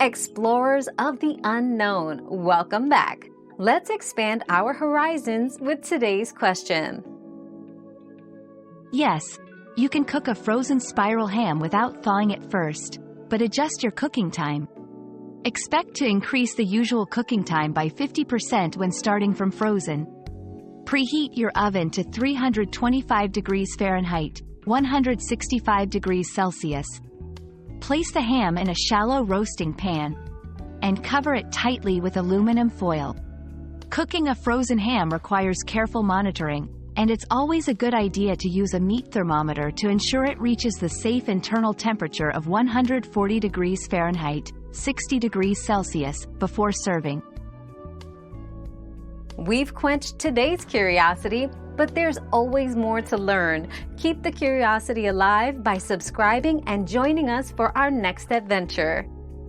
Explorers of the unknown, welcome back. Let's expand our horizons with today's question. Yes, you can cook a frozen spiral ham without thawing it first, but adjust your cooking time. Expect to increase the usual cooking time by 50% when starting from frozen. Preheat your oven to 325 degrees Fahrenheit, 165 degrees Celsius. Place the ham in a shallow roasting pan and cover it tightly with aluminum foil. Cooking a frozen ham requires careful monitoring, and it's always a good idea to use a meat thermometer to ensure it reaches the safe internal temperature of 140 degrees Fahrenheit, 60 degrees Celsius, before serving. We've quenched today's curiosity, but there's always more to learn. Keep the curiosity alive by subscribing and joining us for our next adventure.